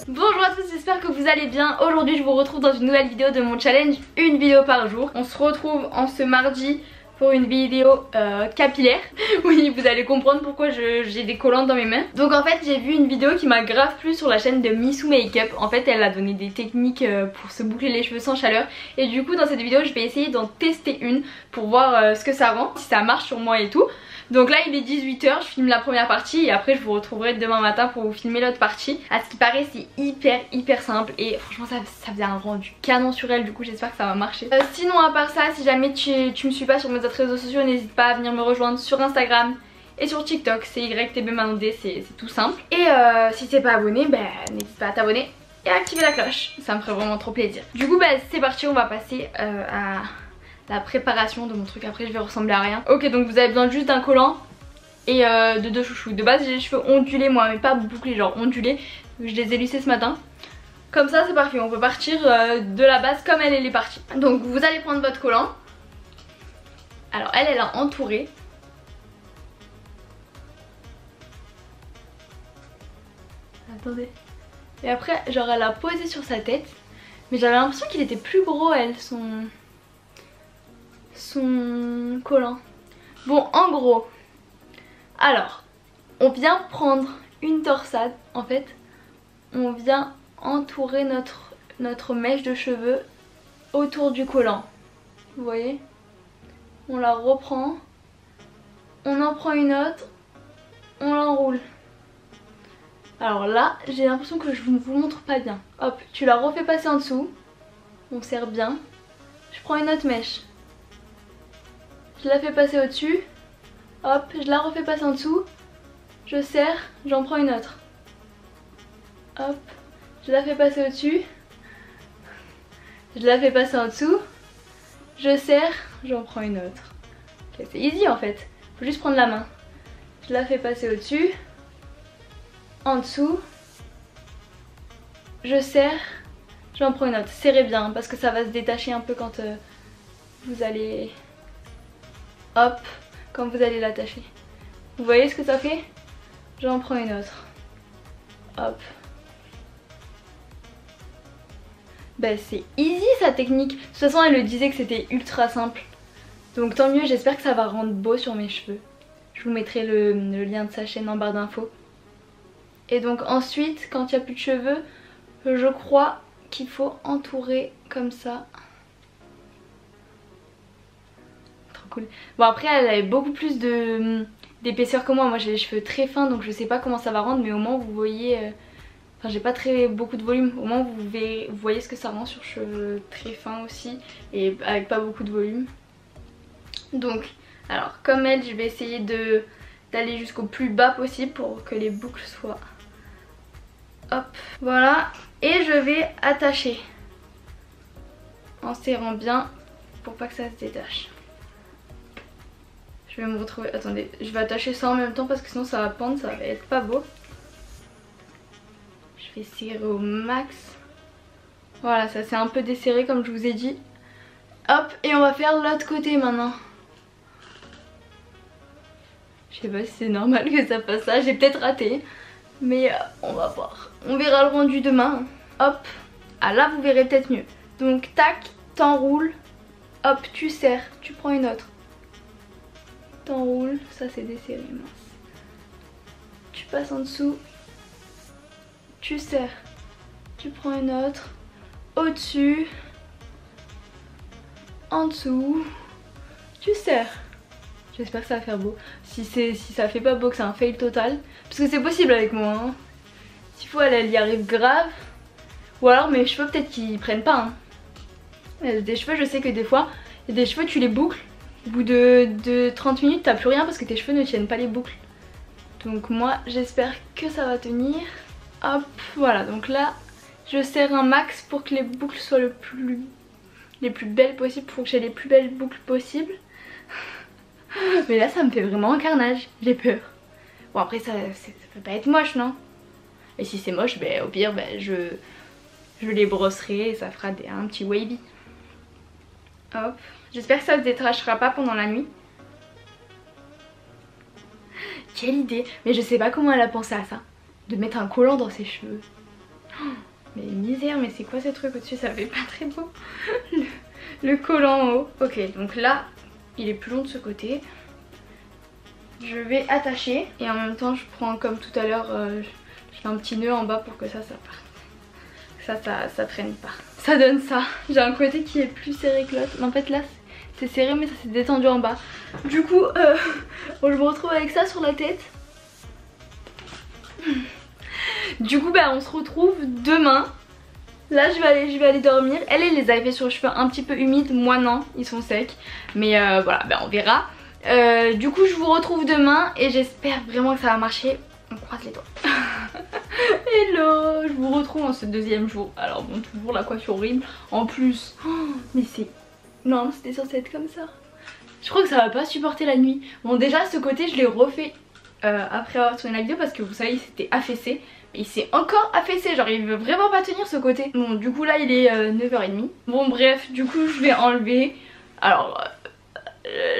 Bonjour à tous, j'espère que vous allez bien. Aujourd'hui je vous retrouve dans une nouvelle vidéo de mon challenge, une vidéo par jour. On se retrouve en ce mardi pour une vidéo capillaire. Oui, vous allez comprendre pourquoi j'ai des collantes dans mes mains. Donc en fait j'ai vu une vidéo qui m'a grave plu sur la chaîne de Missou Makeup. En fait elle a donné des techniques pour se boucler les cheveux sans chaleur. Et du coup dans cette vidéo je vais essayer d'en tester une pour voir ce que ça rend, si ça marche sur moi et tout. Donc là il est 18 h, je filme la première partie et après je vous retrouverai demain matin pour vous filmer l'autre partie. À ce qui paraît c'est hyper simple et franchement ça faisait un rendu canon sur elle, du coup j'espère que ça va marcher. Sinon à part ça, si jamais tu me suis pas sur mes autres réseaux sociaux, n'hésite pas à venir me rejoindre sur Instagram et sur TikTok, c'est YTBManodé, c'est tout simple. Et si t'es pas abonné, n'hésite pas à t'abonner et à activer la cloche, ça me ferait vraiment trop plaisir. Du coup c'est parti, on va passer à la préparation de mon truc. Après je vais ressembler à rien. Ok, donc vous avez besoin juste d'un collant et de deux chouchous. De base j'ai les cheveux ondulés moi, mais pas bouclés, genre ondulés. Je les ai lissés ce matin. Comme ça c'est parfait, on peut partir de la base comme elle est partie. Donc vous allez prendre votre collant. Alors elle a entouré. Attendez. Et après genre elle a posé sur sa tête. Mais j'avais l'impression qu'il était plus gros elle, son collant. Bon en gros, alors on vient prendre une torsade, en fait on vient entourer notre mèche de cheveux autour du collant, vous voyez, on la reprend, on en prend une autre, on l'enroule. Alors là j'ai l'impression que je ne vous montre pas bien. Hop, tu la refais passer en dessous, on serre bien, je prends une autre mèche, je la fais passer au-dessus, hop, je la refais passer en dessous, je serre, j'en prends une autre. Hop, je la fais passer au-dessus, je la fais passer en dessous, je serre, j'en prends une autre. Okay, c'est easy en fait, faut juste prendre la main. Je la fais passer au-dessus, en dessous, je serre, j'en prends une autre. Serrez bien parce que ça va se détacher un peu quand vous allez... Hop, quand vous allez l'attacher. Vous voyez ce que ça fait? J'en prends une autre. Hop. C'est easy sa technique. De toute façon elle le disait que c'était ultra simple. Donc tant mieux, j'espère que ça va rendre beau sur mes cheveux. Je vous mettrai le lien de sa chaîne en barre d'infos. Et donc ensuite, quand il n'y a plus de cheveux, je crois qu'il faut entourer comme ça. Cool. Bon après elle avait beaucoup plus d'épaisseur que moi j'ai les cheveux très fins donc je sais pas comment ça va rendre, mais au moins vous voyez, enfin j'ai pas beaucoup de volume, au moins vous voyez ce que ça rend sur cheveux très fins aussi et avec pas beaucoup de volume. Donc alors comme elle, je vais essayer d'aller jusqu'au plus bas possible pour que les boucles soient, hop, voilà, et je vais attacher en serrant bien pour pas que ça se détache. Je vais me retrouver, attendez, je vais attacher ça en même temps parce que sinon ça va pendre, ça va être pas beau. Je vais serrer au max. Voilà, ça s'est un peu desserré comme je vous ai dit. Hop, et on va faire l'autre côté maintenant. Je sais pas si c'est normal que ça fasse ça, j'ai peut-être raté. Mais on va voir, on verra le rendu demain. Hop, ah là vous verrez peut-être mieux. Donc tac, t'enroules, hop, tu serres, tu prends une autre. T'enroules, ça c'est desserré, mince. Tu passes en dessous, tu serres, tu prends une autre, au-dessus, en dessous, tu serres. J'espère que ça va faire beau. Si ça fait pas beau, que c'est un fail total, parce que c'est possible avec moi, hein. S'il faut elle y arrive grave. Ou alors mes cheveux peut-être qu'ils prennent pas, hein. Des cheveux, je sais que des fois, il y a des cheveux tu les boucles, au bout de 30 minutes t'as plus rien parce que tes cheveux ne tiennent pas les boucles. Donc moi j'espère que ça va tenir. Hop, voilà, donc là je serre un max pour que les boucles soient les plus belles possibles, pour que j'ai les plus belles boucles possibles. Mais là ça me fait vraiment un carnage, j'ai peur. Bon après ça peut pas être moche, non? Et si c'est moche, au pire je les brosserai et ça fera un petit wavy. Hop, j'espère que ça se détachera pas pendant la nuit. Quelle idée! Mais je sais pas comment elle a pensé à ça, de mettre un collant dans ses cheveux. Mais misère, mais c'est quoi ce truc au-dessus? Ça fait pas très beau. Le collant en haut. Ok, donc là, il est plus long de ce côté. Je vais attacher et en même temps je prends comme tout à l'heure, je fais un petit nœud en bas pour que ça parte. Ça traîne pas. Ça donne ça. J'ai un côté qui est plus serré que l'autre. Mais en fait là c'est serré mais ça s'est détendu en bas. Du coup bon, je me retrouve avec ça sur la tête. Du coup bah on se retrouve demain. Là je vais aller dormir. Elle les avait fait sur les cheveux un petit peu humides. Moi non, ils sont secs. Mais voilà, bah on verra. Du coup je vous retrouve demain et j'espère vraiment que ça va marcher. On croise les doigts. Hello, je vous retrouve en ce deuxième jour. Alors bon, toujours la coiffure horrible. En plus, mais c'est... Non, c'était censé être comme ça. Je crois que ça va pas supporter la nuit. Bon déjà ce côté je l'ai refait après avoir tourné la vidéo parce que vous savez il s'était affaissé. Mais il s'est encore affaissé, genre il veut vraiment pas tenir ce côté. Bon du coup là il est 9h30. Bon bref, du coup je vais enlever. Alors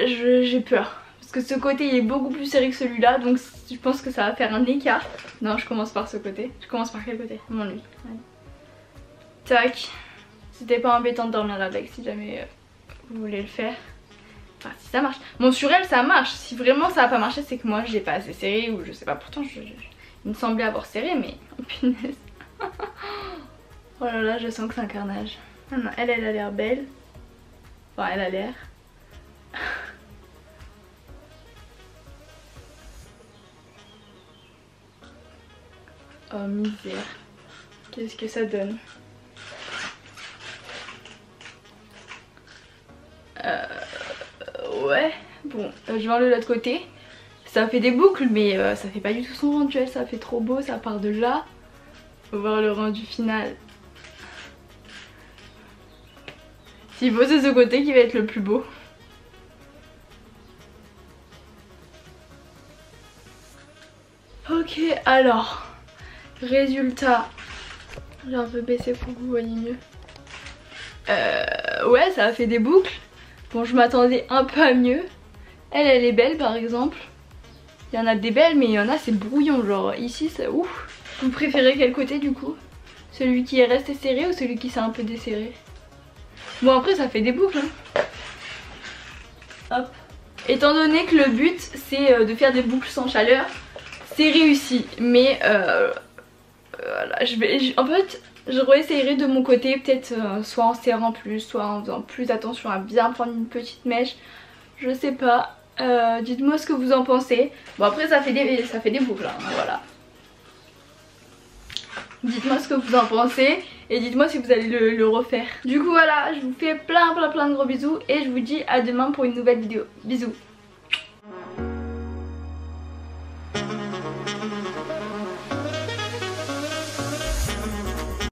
j'ai peur. Parce que ce côté il est beaucoup plus serré que celui-là. Donc je pense que ça va faire un écart. Non, je commence par ce côté. Je commence par quel côté? Mon lui. Ouais. Tac. C'était pas embêtant de dormir avec si jamais vous voulez le faire. Enfin si ça marche. Bon sur elle ça marche. Si vraiment ça va pas marché c'est que moi je l'ai pas assez serré ou je sais pas. Pourtant il me semblait avoir serré mais oh punaise. Oh là là je sens que c'est un carnage. Ah non, elle a l'air belle. Enfin elle a l'air. Oh misère. Qu'est-ce que ça donne? Ouais. Bon, je vais enlever l'autre côté. Ça fait des boucles mais ça fait pas du tout son rendu. Ça fait trop beau, ça part de là. Faut voir le rendu final. S'il faut c'est ce côté qui va être le plus beau. Ok alors. Résultat. J'ai un peu baissé pour que vous voyez mieux. Ouais ça a fait des boucles. Bon je m'attendais un peu à mieux. Elle est belle par exemple. Il y en a des belles mais il y en a c'est brouillon. Genre ici c'est ouf. Vous préférez quel côté du coup? Celui qui est resté serré ou celui qui s'est un peu desserré? Bon après ça fait des boucles hein. Hop. Étant donné que le but c'est de faire des boucles sans chaleur, c'est réussi. Mais voilà, en fait je réessayerai de mon côté peut-être soit en serrant plus, soit en faisant plus attention à bien prendre une petite mèche. Je sais pas. Dites-moi ce que vous en pensez. Bon après ça fait des boucles hein, voilà. Dites-moi ce que vous en pensez et dites-moi si vous allez le refaire. Du coup voilà, je vous fais plein de gros bisous et je vous dis à demain pour une nouvelle vidéo. Bisous.